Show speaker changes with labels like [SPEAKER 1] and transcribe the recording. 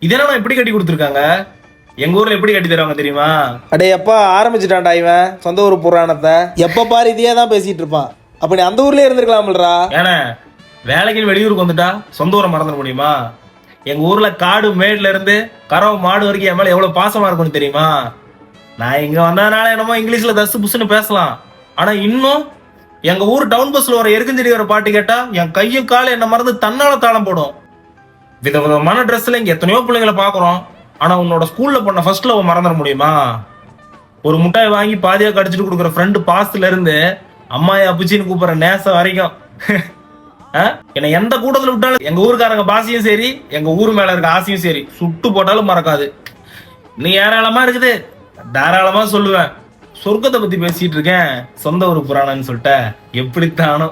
[SPEAKER 1] இதெல்லாம் எப்படி கட்டி கொடுத்துருக்காங்க? எங்க ஊர்ல எப்படி கட்டி தருவாங்க தெரியுமா?
[SPEAKER 2] அடே எப்பா ஆரம்பிச்சுட்டான்டா இவன் சொந்த ஊர் புராணத்தை. எப்ப பாரு இதையே தான் பேசிட்டு இருப்பான். அப்படி அந்த ஊர்லயே இருந்திருக்கலாம்லடா.
[SPEAKER 1] ஏன்னா வேலைக்கு வெளியூருக்கு வந்துட்டா சொந்த ஊரை மறந்துட முடியுமா? எங்க ஊர்ல காடு மேட்ல இருந்து கறவை மாடு வரைக்கும் என் மேல எவ்வளவு பாசமா இருக்கும்னு தெரியுமா? நான் இங்க வந்ததுனால என்னமோ இங்கிலீஷ்ல தசு புசுன்னு பேசலாம். ஆனா இன்னும் எங்க ஊர் டவுன் பஸ்ல வர எருக்குஞ்செடி வர பாட்டு கேட்டா என் கையும் காலும் என்ன மறந்து தன்னால தாளம் போடும். விதவிதமான ட்ரெஸ்ல இங்க எத்தனையோ பிள்ளைங்களை பாக்குறோம். ஆனா உன்னோட ஸ்கூல்ல பண்ண ஃபர்ஸ்ட் லவ் மறந்துட முடியுமா? ஒரு முட்டாய் வாங்கி பாதியா கடிச்சிட்டு கொடுக்குற ஃப்ரெண்டு பாஸ்ல இருந்து அம்மாயா அப்புச்சின்னு கூப்பிடுற நேசம் வரைக்கும் என்னை எந்த கூட்டத்துல விட்டாலும் எங்க ஊருக்காரங்க பாசியும் சரி, எங்க ஊர் மேல இருக்க ஆசையும் சரி சுட்டு போட்டாலும் மறக்காது. நீ ஏராளமா இருக்குது, தாராளமா சொல்லுவேன். சொர்க்கத்தை பத்தி பேசிட்டு இருக்கேன், சொந்த ஊர் புராணம்னு சொல்லிட்ட எப்படித்தானோ.